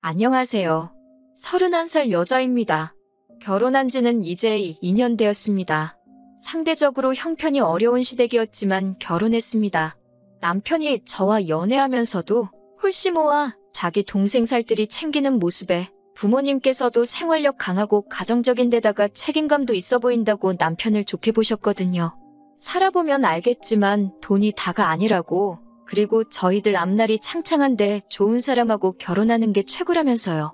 안녕하세요. 31살 여자입니다. 결혼한 지는 이제 2년 되었습니다. 상대적으로 형편이 어려운 시댁이었지만 결혼했습니다. 남편이 저와 연애하면서도 홀씨모아 자기 동생 살뜰히 챙기는 모습에 부모님께서도 생활력 강하고 가정적인 데다가 책임감도 있어 보인다고 남편을 좋게 보셨거든요. 살아보면 알겠지만 돈이 다가 아니라고, 그리고 저희들 앞날이 창창한데 좋은 사람하고 결혼하는 게 최고라면서요.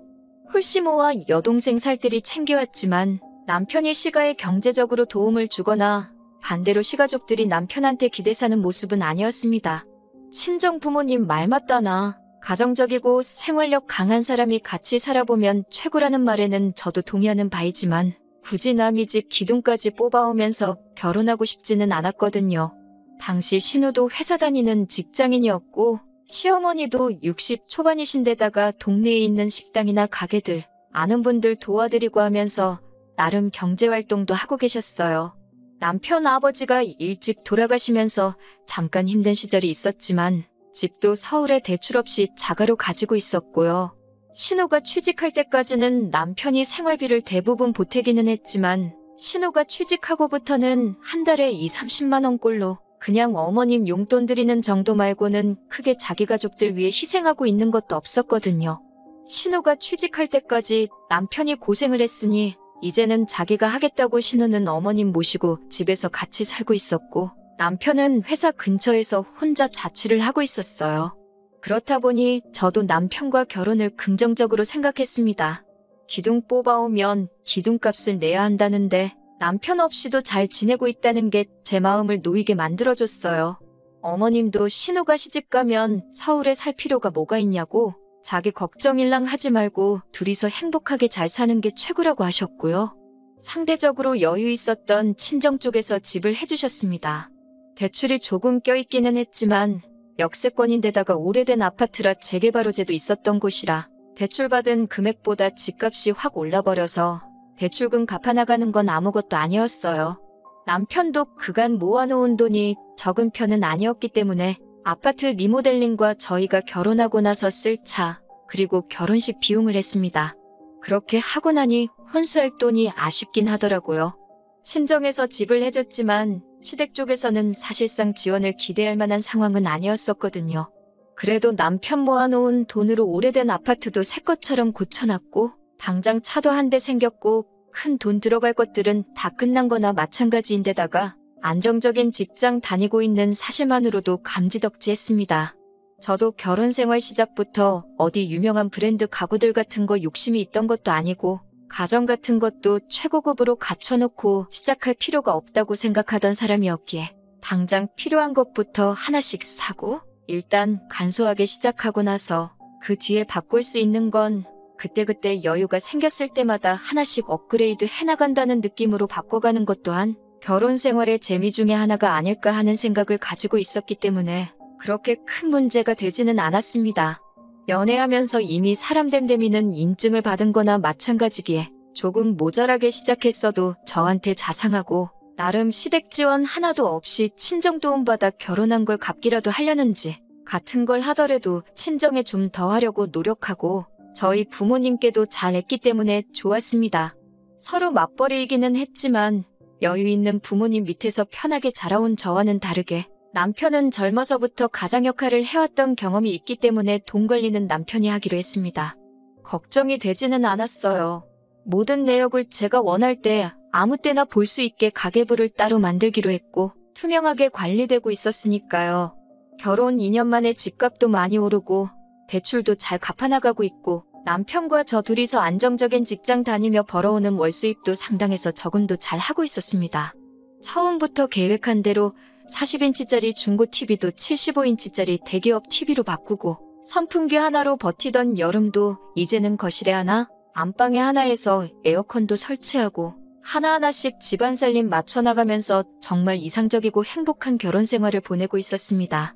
홀씨모아 여동생 살뜰히 챙겨왔지만 남편이 시가에 경제적으로 도움을 주거나 반대로 시가족들이 남편한테 기대 사는 모습은 아니었습니다. 친정 부모님 말 맞다나 가정적이고 생활력 강한 사람이 같이 살아보면 최고라는 말에는 저도 동의하는 바이지만 굳이 남의 집 기둥까지 뽑아오면서 결혼하고 싶지는 않았거든요. 당시 신우도 회사 다니는 직장인이었고 시어머니도 60 초반이신데다가 동네에 있는 식당이나 가게들, 아는 분들 도와드리고 하면서 나름 경제활동도 하고 계셨어요. 남편 아버지가 일찍 돌아가시면서 잠깐 힘든 시절이 있었지만 집도 서울에 대출 없이 자가로 가지고 있었고요. 신우가 취직할 때까지는 남편이 생활비를 대부분 보태기는 했지만 신우가 취직하고부터는 한 달에 20-30만 원꼴로 그냥 어머님 용돈 드리는 정도 말고는 크게 자기 가족들 위해 희생하고 있는 것도 없었거든요. 신우가 취직할 때까지 남편이 고생을 했으니 이제는 자기가 하겠다고 신우는 어머님 모시고 집에서 같이 살고 있었고 남편은 회사 근처에서 혼자 자취를 하고 있었어요. 그렇다 보니 저도 남편과 결혼을 긍정적으로 생각했습니다. 기둥 뽑아오면 기둥값을 내야 한다는데 남편 없이도 잘 지내고 있다는 게 제 마음을 놓이게 만들어줬어요. 어머님도 신우가 시집가면 서울에 살 필요가 뭐가 있냐고 자기 걱정일랑 하지 말고 둘이서 행복하게 잘 사는 게 최고라고 하셨고요. 상대적으로 여유 있었던 친정 쪽에서 집을 해주셨습니다. 대출이 조금 껴있기는 했지만 역세권인데다가 오래된 아파트라 재개발호재도 있었던 곳이라 대출받은 금액보다 집값이 확 올라버려서 대출금 갚아나가는 건 아무것도 아니었어요. 남편도 그간 모아놓은 돈이 적은 편은 아니었기 때문에 아파트 리모델링과 저희가 결혼하고 나서 쓸 차, 그리고 결혼식 비용을 했습니다. 그렇게 하고 나니 혼수할 돈이 아쉽긴 하더라고요. 친정에서 집을 해줬지만 시댁 쪽에서는 사실상 지원을 기대할 만한 상황은 아니었었거든요. 그래도 남편 모아놓은 돈으로 오래된 아파트도 새 것처럼 고쳐놨고 당장 차도 한 대 생겼고 큰 돈 들어갈 것들은 다 끝난 거나 마찬가지인데다가 안정적인 직장 다니고 있는 사실만으로도 감지덕지했습니다. 저도 결혼 생활 시작부터 어디 유명한 브랜드 가구들 같은 거 욕심이 있던 것도 아니고 가정 같은 것도 최고급으로 갖춰놓고 시작할 필요가 없다고 생각하던 사람이었기에 당장 필요한 것부터 하나씩 사고 일단 간소하게 시작하고 나서 그 뒤에 바꿀 수 있는 건 그때그때 여유가 생겼을 때마다 하나씩 업그레이드 해나간다는 느낌으로 바꿔가는 것 또한 결혼 생활의 재미 중에 하나가 아닐까 하는 생각을 가지고 있었기 때문에 그렇게 큰 문제가 되지는 않았습니다. 연애하면서 이미 사람 됨됨이는 인증을 받은 거나 마찬가지기에 조금 모자라게 시작했어도 저한테 자상하고 나름 시댁 지원 하나도 없이 친정 도움받아 결혼한 걸 갚기라도 하려는지 같은 걸 하더라도 친정에 좀 더 하려고 노력하고 저희 부모님께도 잘했기 때문에 좋았습니다. 서로 맞벌이이기는 했지만 여유 있는 부모님 밑에서 편하게 자라온 저와는 다르게 남편은 젊어서부터 가장 역할을 해왔던 경험이 있기 때문에 돈 관리는 남편이 하기로 했습니다. 걱정이 되지는 않았어요. 모든 내역을 제가 원할 때 아무 때나 볼 수 있게 가계부를 따로 만들기로 했고 투명하게 관리되고 있었으니까요. 결혼 2년 만에 집값도 많이 오르고 대출도 잘 갚아나가고 있고 남편과 저 둘이서 안정적인 직장 다니며 벌어오는 월수입도 상당해서 저금도 잘 하고 있었습니다. 처음부터 계획한 대로 40인치짜리 중고 TV도 75인치짜리 대기업 TV로 바꾸고 선풍기 하나로 버티던 여름도 이제는 거실에 하나, 안방에 하나에서 에어컨도 설치하고 하나하나씩 집안 살림 맞춰나가면서 정말 이상적이고 행복한 결혼 생활을 보내고 있었습니다.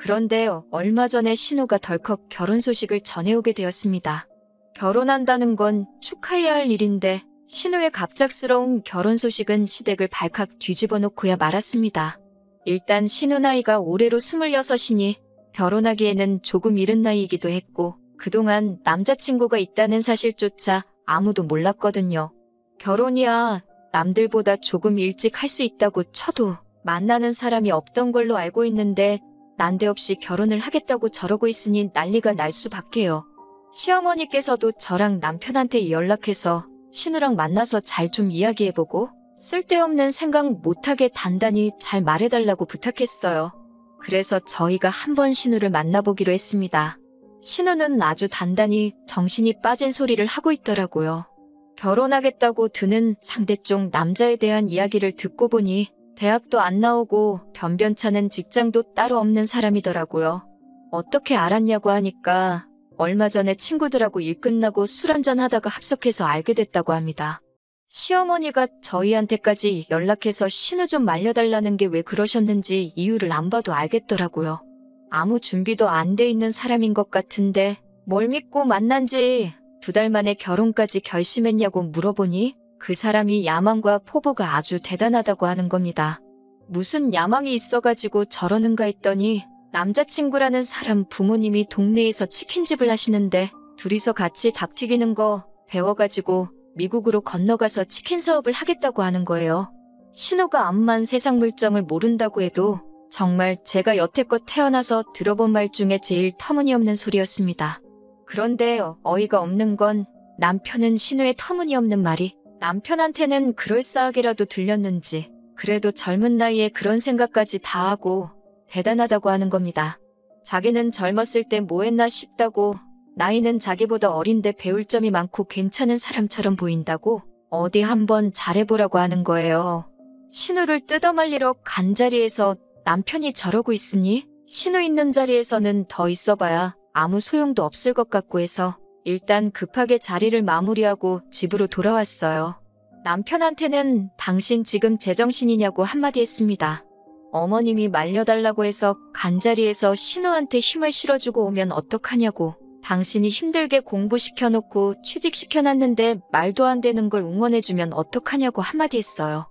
그런데 얼마 전에 신우가 덜컥 결혼 소식을 전해오게 되었습니다. 결혼한다는 건 축하해야 할 일인데 신우의 갑작스러운 결혼 소식은 시댁을 발칵 뒤집어 놓고야 말았습니다. 일단 신우 나이가 올해로 26이니 결혼하기에는 조금 이른 나이이기도 했고 그동안 남자친구가 있다는 사실조차 아무도 몰랐거든요. 결혼이야 남들보다 조금 일찍 할 수 있다고 쳐도 만나는 사람이 없던 걸로 알고 있는데 난데없이 결혼을 하겠다고 저러고 있으니 난리가 날 수밖에요. 시어머니께서도 저랑 남편한테 연락해서 신우랑 만나서 잘 좀 이야기해보고 쓸데없는 생각 못하게 단단히 잘 말해달라고 부탁했어요. 그래서 저희가 한번 신우를 만나보기로 했습니다. 신우는 아주 단단히 정신이 빠진 소리를 하고 있더라고요. 결혼하겠다고 드는 상대쪽 남자에 대한 이야기를 듣고 보니 대학도 안 나오고 변변찮은 직장도 따로 없는 사람이더라고요. 어떻게 알았냐고 하니까 얼마 전에 친구들하고 일 끝나고 술 한잔 하다가 합석해서 알게 됐다고 합니다. 시어머니가 저희한테까지 연락해서 신우 좀 말려달라는 게 왜 그러셨는지 이유를 안 봐도 알겠더라고요. 아무 준비도 안 돼 있는 사람인 것 같은데 뭘 믿고 만난 지 2달 만에 결혼까지 결심했냐고 물어보니 그 사람이 야망과 포부가 아주 대단하다고 하는 겁니다. 무슨 야망이 있어가지고 저러는가 했더니 남자친구라는 사람 부모님이 동네에서 치킨집을 하시는데 둘이서 같이 닭 튀기는 거 배워가지고 미국으로 건너가서 치킨 사업을 하겠다고 하는 거예요. 신우가 암만 세상 물정을 모른다고 해도 정말 제가 여태껏 태어나서 들어본 말 중에 제일 터무니없는 소리였습니다. 그런데 어이가 없는 건 남편은 신우의 터무니없는 말이 남편한테는 그럴싸하게라도 들렸는지 그래도 젊은 나이에 그런 생각까지 다 하고 대단하다고 하는 겁니다. 자기는 젊었을 때 뭐 했나 싶다고 나이는 자기보다 어린데 배울 점이 많고 괜찮은 사람처럼 보인다고 어디 한번 잘해보라고 하는 거예요. 신우를 뜯어말리러 간 자리에서 남편이 저러고 있으니 신우 있는 자리에서는 더 있어봐야 아무 소용도 없을 것 같고 해서 일단 급하게 자리를 마무리하고 집으로 돌아왔어요. 남편한테는 당신 지금 제정신이냐고 한마디 했습니다. 어머님이 말려달라고 해서 간 자리에서 신우한테 힘을 실어주고 오면 어떡하냐고. 당신이 힘들게 공부시켜놓고 취직시켜놨는데 말도 안 되는 걸 응원해주면 어떡하냐고 한마디 했어요.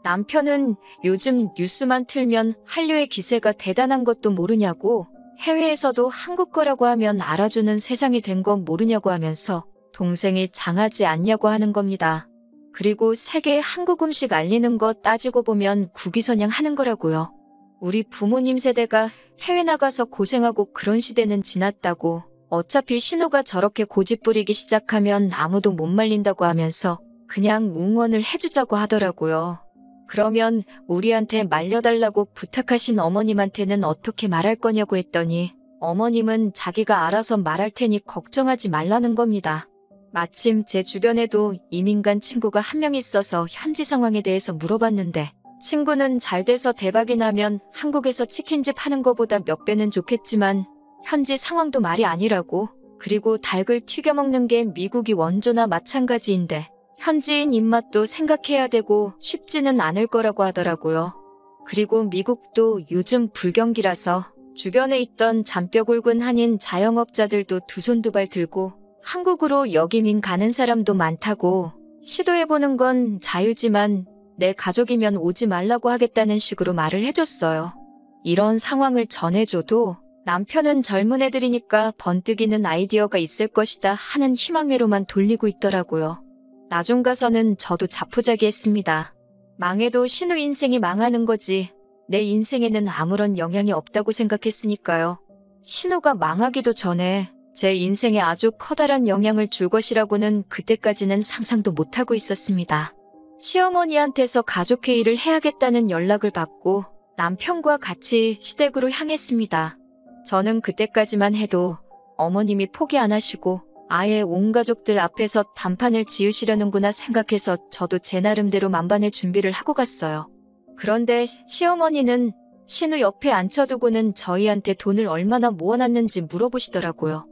남편은 요즘 뉴스만 틀면 한류의 기세가 대단한 것도 모르냐고 해외에서도 한국 거라고 하면 알아주는 세상이 된 건 모르냐고 하면서 동생이 장하지 않냐고 하는 겁니다. 그리고 세계에 한국 음식 알리는 거 따지고 보면 국위선양 하는 거라고요. 우리 부모님 세대가 해외 나가서 고생하고 그런 시대는 지났다고 어차피 신우가 저렇게 고집 부리기 시작하면 아무도 못 말린다고 하면서 그냥 응원을 해주자고 하더라고요. 그러면 우리한테 말려달라고 부탁하신 어머님한테는 어떻게 말할 거냐고 했더니 어머님은 자기가 알아서 말할 테니 걱정하지 말라는 겁니다. 마침 제 주변에도 이민 간 친구가 한 명 있어서 현지 상황에 대해서 물어봤는데 친구는 잘 돼서 대박이 나면 한국에서 치킨집 하는 거보다 몇 배는 좋겠지만 현지 상황도 말이 아니라고. 그리고 닭을 튀겨 먹는 게 미국이 원조나 마찬가지인데 현지인 입맛도 생각해야 되고 쉽지는 않을 거라고 하더라고요. 그리고 미국도 요즘 불경기라서 주변에 있던 잔뼈 굵은 한인 자영업자들도 두 손 두 발 들고 한국으로 역이민 가는 사람도 많다고 시도해보는 건 자유지만 내 가족이면 오지 말라고 하겠다는 식으로 말을 해줬어요. 이런 상황을 전해줘도 남편은 젊은 애들이니까 번뜩이는 아이디어가 있을 것이다 하는 희망회로만 돌리고 있더라고요. 나중 가서는 저도 자포자기했습니다. 망해도 신우 인생이 망하는 거지 내 인생에는 아무런 영향이 없다고 생각했으니까요. 신우가 망하기도 전에 제 인생에 아주 커다란 영향을 줄 것이라고는 그때까지는 상상도 못하고 있었습니다. 시어머니한테서 가족회의를 해야겠다는 연락을 받고 남편과 같이 시댁으로 향했습니다. 저는 그때까지만 해도 어머님이 포기 안 하시고 아예 온 가족들 앞에서 단판을 지으시려는구나 생각해서 저도 제 나름대로 만반의 준비를 하고 갔어요. 그런데 시어머니는 신우 옆에 앉혀두고는 저희한테 돈을 얼마나 모아놨는지 물어보시더라고요.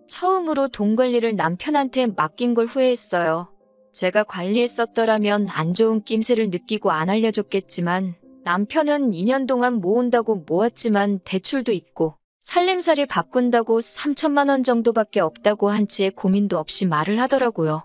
처음으로 돈 관리를 남편한테 맡긴 걸 후회했어요. 제가 관리했었더라면 안 좋은 낌새를 느끼고 안 알려줬겠지만 남편은 2년 동안 모은다고 모았지만 대출도 있고 살림살이 바꾼다고 3천만 원 정도밖에 없다고 한 채 고민도 없이 말을 하더라고요.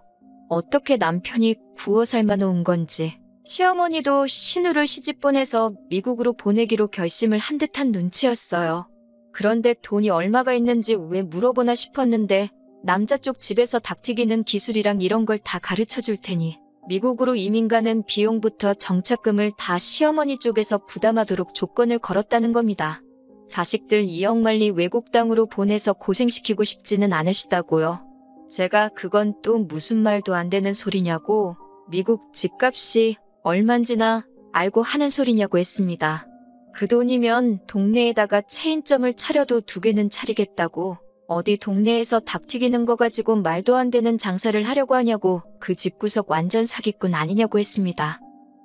어떻게 남편이 구워 삶아놓은 건지. 시어머니도 신우를 시집 보내서 미국으로 보내기로 결심을 한 듯한 눈치였어요. 그런데 돈이 얼마가 있는지 왜 물어보나 싶었는데 남자 쪽 집에서 닭튀기는 기술이랑 이런 걸 다 가르쳐 줄 테니 미국으로 이민 가는 비용부터 정착금을 다 시어머니 쪽에서 부담하도록 조건을 걸었다는 겁니다. 자식들 2억 말리 외국 땅으로 보내서 고생시키고 싶지는 않으시다고요. 제가 그건 또 무슨 말도 안 되는 소리냐고, 미국 집값이 얼만지나 알고 하는 소리냐고 했습니다. 그 돈이면 동네에다가 체인점을 차려도 2개는 차리겠다고, 어디 동네에서 닭 튀기는 거 가지고 말도 안 되는 장사를 하려고 하냐고, 그 집구석 완전 사기꾼 아니냐고 했습니다.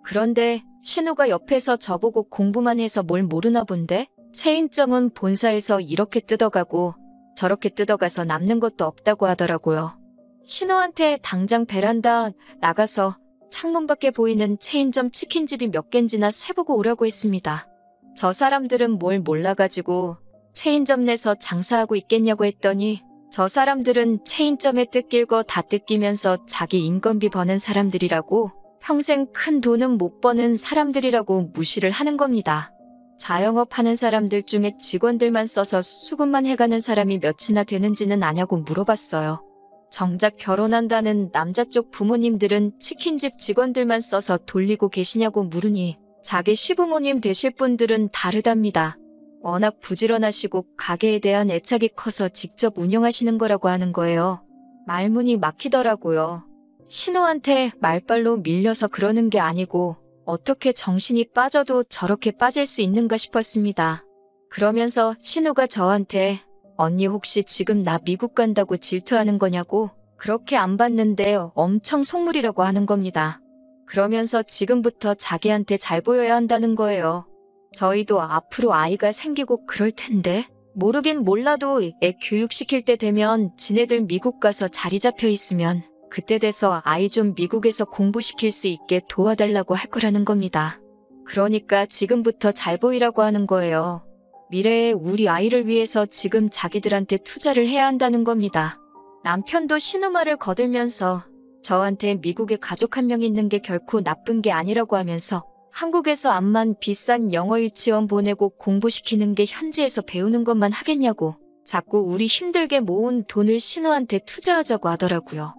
그런데 신우가 옆에서 저보고 공부만 해서 뭘 모르나 본데, 체인점은 본사에서 이렇게 뜯어가고 저렇게 뜯어가서 남는 것도 없다고 하더라고요. 신우한테 당장 베란다 나가서 창문 밖에 보이는 체인점 치킨집이 몇 갠지나 세보고 오라고 했습니다. 저 사람들은 뭘 몰라가지고 체인점 내서 장사하고 있겠냐고 했더니, 저 사람들은 체인점에 뜯길 거 다 뜯기면서 자기 인건비 버는 사람들이라고, 평생 큰 돈은 못 버는 사람들이라고 무시를 하는 겁니다. 자영업 하는 사람들 중에 직원들만 써서 수급만 해가는 사람이 몇이나 되는지는 아냐고 물어봤어요. 정작 결혼한다는 남자 쪽 부모님들은 치킨집 직원들만 써서 돌리고 계시냐고 물으니, 자기 시부모님 되실 분들은 다르답니다. 워낙 부지런하시고 가게에 대한 애착이 커서 직접 운영하시는 거라고 하는 거예요. 말문이 막히더라고요. 신우한테 말빨로 밀려서 그러는 게 아니고 어떻게 정신이 빠져도 저렇게 빠질 수 있는가 싶었습니다. 그러면서 신우가 저한테 언니 혹시 지금 나 미국 간다고 질투하는 거냐고, 그렇게 안 봤는데 엄청 속물이라고 하는 겁니다. 그러면서 지금부터 자기한테 잘 보여야 한다는 거예요. 저희도 앞으로 아이가 생기고 그럴 텐데, 모르긴 몰라도 애 교육시킬 때 되면 지네들 미국 가서 자리 잡혀 있으면 그때 돼서 아이 좀 미국에서 공부시킬 수 있게 도와달라고 할 거라는 겁니다. 그러니까 지금부터 잘 보이라고 하는 거예요. 미래에 우리 아이를 위해서 지금 자기들한테 투자를 해야 한다는 겁니다. 남편도 신우 말을 거들면서 저한테 미국에 가족 한 명 있는 게 결코 나쁜 게 아니라고 하면서, 한국에서 암만 비싼 영어 유치원 보내고 공부시키는 게 현지에서 배우는 것만 하겠냐고 자꾸 우리 힘들게 모은 돈을 신우한테 투자하자고 하더라고요.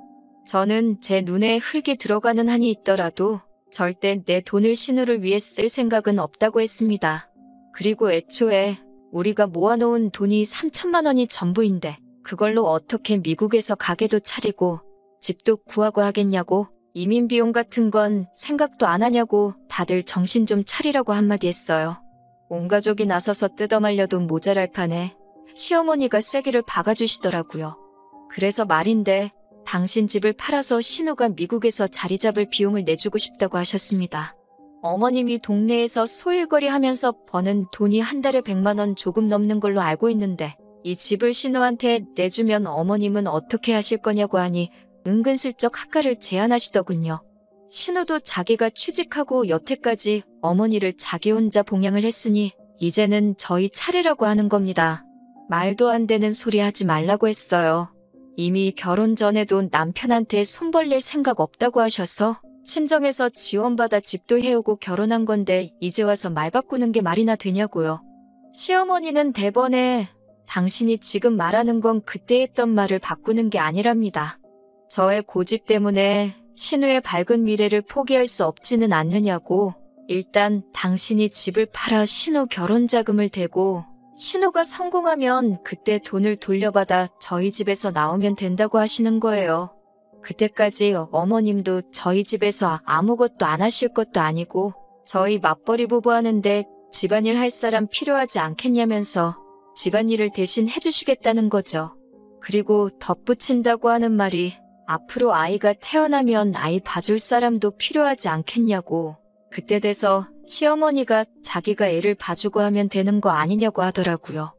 저는 제 눈에 흙이 들어가는 한이 있더라도 절대 내 돈을 신우를 위해 쓸 생각은 없다고 했습니다. 그리고 애초에 우리가 모아놓은 돈이 3천만 원이 전부인데 그걸로 어떻게 미국에서 가게도 차리고 집도 구하고 하겠냐고, 이민 비용 같은 건 생각도 안 하냐고 다들 정신 좀 차리라고 한마디 했어요. 온 가족이 나서서 뜯어말려도 모자랄 판에 시어머니가 쐐기를 박아주시더라고요. 그래서 말인데, 당신 집을 팔아서 신우가 미국에서 자리 잡을 비용을 내주고 싶다고 하셨습니다. 어머님이 동네에서 소일거리 하면서 버는 돈이 한 달에 100만 원 조금 넘는 걸로 알고 있는데, 이 집을 신우한테 내주면 어머님은 어떻게 하실 거냐고 하니 은근슬쩍 학가를 제안하시더군요. 신우도 자기가 취직하고 여태까지 어머니를 자기 혼자 봉양을 했으니 이제는 저희 차례라고 하는 겁니다. 말도 안 되는 소리 하지 말라고 했어요. 이미 결혼 전에도 남편한테 손 벌릴 생각 없다고 하셔서 친정에서 지원받아 집도 해오고 결혼한 건데 이제 와서 말 바꾸는 게 말이나 되냐고요. 시어머니는 대번에 당신이 지금 말하는 건 그때 했던 말을 바꾸는 게 아니랍니다. 저의 고집 때문에 신우의 밝은 미래를 포기할 수 없지는 않느냐고, 일단 당신이 집을 팔아 신우 결혼 자금을 대고 신우가 성공하면 그때 돈을 돌려받아 저희 집에서 나오면 된다고 하시는 거예요. 그때까지 어머님도 저희 집에서 아무것도 안 하실 것도 아니고 저희 맞벌이 부부 하는데 집안일 할 사람 필요하지 않겠냐면서 집안일을 대신 해주시겠다는 거죠. 그리고 덧붙인다고 하는 말이, 앞으로 아이가 태어나면 아이 봐줄 사람도 필요하지 않겠냐고, 그때 돼서 시어머니가 자기가 애를 봐주고 하면 되는 거 아니냐고 하더라고요.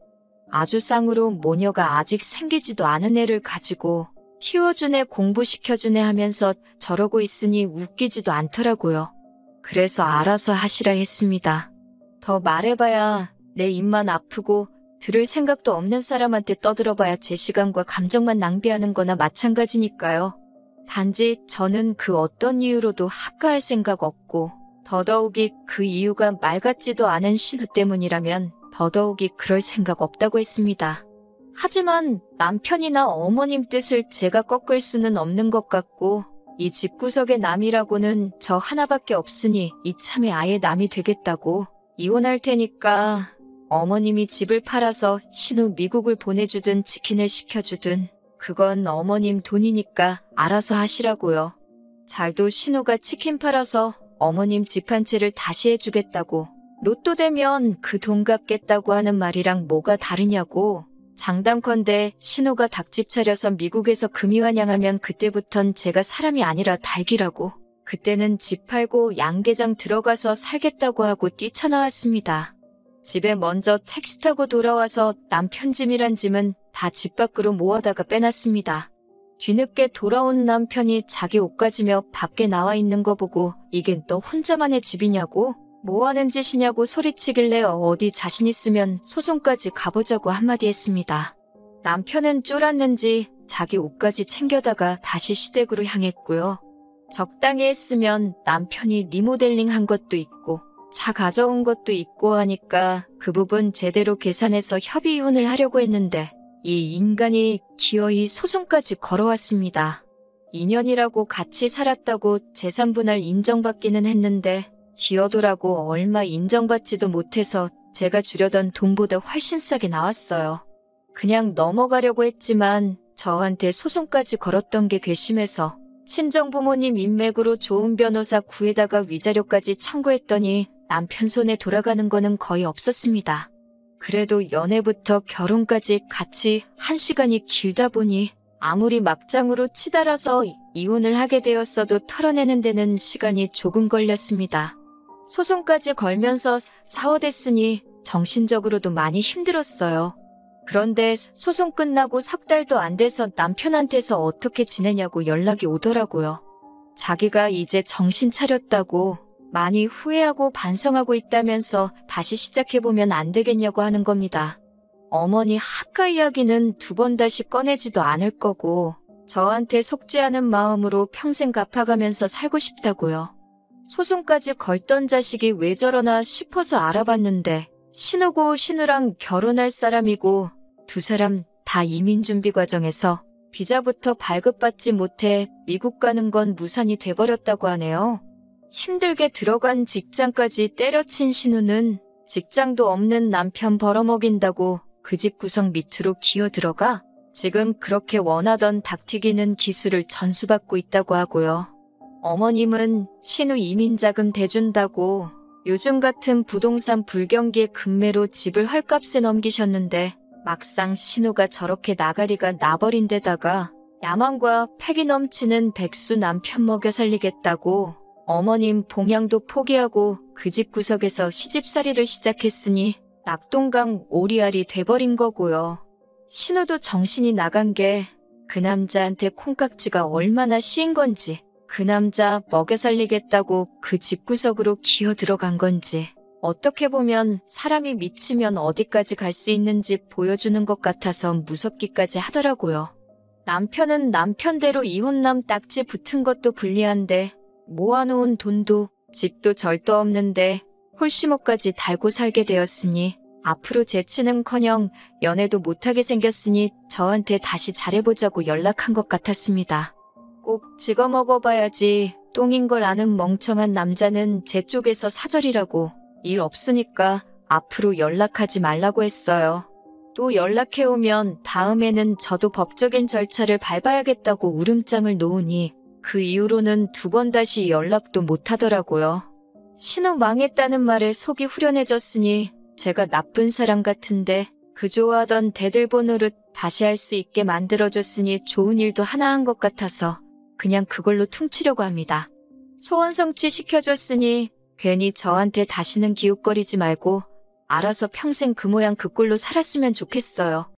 아주 쌍으로 모녀가 아직 생기지도 않은 애를 가지고 키워준 애 공부시켜준 애 하면서 저러고 있으니 웃기지도 않더라고요. 그래서 알아서 하시라 했습니다. 더 말해봐야 내 입만 아프고 들을 생각도 없는 사람한테 떠들어봐야 제 시간과 감정만 낭비하는 거나 마찬가지니까요. 단지 저는 그 어떤 이유로도 합가할 생각 없고, 더더욱이 그 이유가 말 같지도 않은 신우 때문이라면 더더욱이 그럴 생각 없다고 했습니다. 하지만 남편이나 어머님 뜻을 제가 꺾을 수는 없는 것 같고 이 집구석의 남이라고는 저 하나밖에 없으니 이참에 아예 남이 되겠다고 이혼할 테니까 어머님이 집을 팔아서 신우 미국을 보내주든 치킨을 시켜주든 그건 어머님 돈이니까 알아서 하시라고요. 잘도 신우가 치킨 팔아서 어머님 집 한 채를 다시 해주겠다고 로또 되면 그 돈 갚겠다고 하는 말이랑 뭐가 다르냐고. 장담컨대 신우가 닭집 차려서 미국에서 금이환영하면 그때부턴 제가 사람이 아니라 닭이라고. 그때는 집 팔고 양계장 들어가서 살겠다고 하고 뛰쳐나왔습니다. 집에 먼저 택시 타고 돌아와서 남편 짐이란 짐은 다 집 밖으로 모아다가 빼놨습니다. 뒤늦게 돌아온 남편이 자기 옷 가지며 밖에 나와 있는 거 보고 이게 너 혼자만의 집이냐고? 뭐하는 짓이냐고 소리치길래 어디 자신 있으면 소송까지 가보자고 한마디 했습니다. 남편은 쫄았는지 자기 옷까지 챙겨다가 다시 시댁으로 향했고요. 적당히 했으면 남편이 리모델링한 것도 있고 차 가져온 것도 있고 하니까 그 부분 제대로 계산해서 협의 이혼을 하려고 했는데 이 인간이 기어이 소송까지 걸어왔습니다. 2년이라고 같이 살았다고 재산분할 인정받기는 했는데 기어도라고 얼마 인정받지도 못해서 제가 주려던 돈보다 훨씬 싸게 나왔어요. 그냥 넘어가려고 했지만 저한테 소송까지 걸었던 게 괘씸해서 친정부모님 인맥으로 좋은 변호사 구해다가 위자료까지 청구했더니 남편 손에 돌아가는 거는 거의 없었습니다. 그래도 연애부터 결혼까지 같이 한 시간이 길다 보니 아무리 막장으로 치달아서 이혼을 하게 되었어도 털어내는 데는 시간이 조금 걸렸습니다. 소송까지 걸면서 사허됐으니 정신적으로도 많이 힘들었어요. 그런데 소송 끝나고 석 달도 안 돼서 남편한테서 어떻게 지내냐고 연락이 오더라고요. 자기가 이제 정신 차렸다고 많이 후회하고 반성하고 있다면서 다시 시작해보면 안 되겠냐고 하는 겁니다. 어머니 학가 이야기는 두 번 다시 꺼내지도 않을 거고 저한테 속죄하는 마음으로 평생 갚아가면서 살고 싶다고요. 소송까지 걸던 자식이 왜 저러나 싶어서 알아봤는데 신우고 신우랑 결혼할 사람이고 두 사람 다 이민 준비 과정에서 비자부터 발급받지 못해 미국 가는 건 무산이 돼버렸다고 하네요. 힘들게 들어간 직장까지 때려친 신우는 직장도 없는 남편 벌어먹인다고 그 집 구석 밑으로 기어들어가 지금 그렇게 원하던 닭튀기는 기술을 전수받고 있다고 하고요. 어머님은 신우 이민자금 대준다고 요즘 같은 부동산 불경기에 금매로 집을 헐값에 넘기셨는데 막상 신우가 저렇게 나가리가 나버린 데다가 야망과 패기 넘치는 백수 남편 먹여 살리겠다고 어머님 봉양도 포기하고 그 집 구석에서 시집살이를 시작했으니 낙동강 오리알이 돼버린 거고요. 신우도 정신이 나간 게 그 남자한테 콩깍지가 얼마나 씌인 건지 그 남자 먹여 살리겠다고 그 집구석으로 기어 들어간 건지 어떻게 보면 사람이 미치면 어디까지 갈 수 있는지 보여주는 것 같아서 무섭기까지 하더라고요. 남편은 남편대로 이혼남 딱지 붙은 것도 불리한데 모아놓은 돈도 집도 절도 없는데 홀씨모까지 달고 살게 되었으니 앞으로 재치는커녕 연애도 못하게 생겼으니 저한테 다시 잘해보자고 연락한 것 같았습니다. 꼭 찍어 먹어봐야지 똥인 걸 아는 멍청한 남자는 제 쪽에서 사절이라고 일 없으니까 앞으로 연락하지 말라고 했어요. 또 연락해오면 다음에는 저도 법적인 절차를 밟아야겠다고 울음장을 놓으니 그 이후로는 두 번 다시 연락도 못하더라고요. 신우 망했다는 말에 속이 후련해졌으니 제가 나쁜 사람 같은데 그 좋아하던 대들 보노릇 다시 할 수 있게 만들어줬으니 좋은 일도 하나 한 것 같아서 그냥 그걸로 퉁치려고 합니다. 소원 성취 시켜줬으니 괜히 저한테 다시는 기웃거리지 말고 알아서 평생 그 모양 그 꼴로 살았으면 좋겠어요.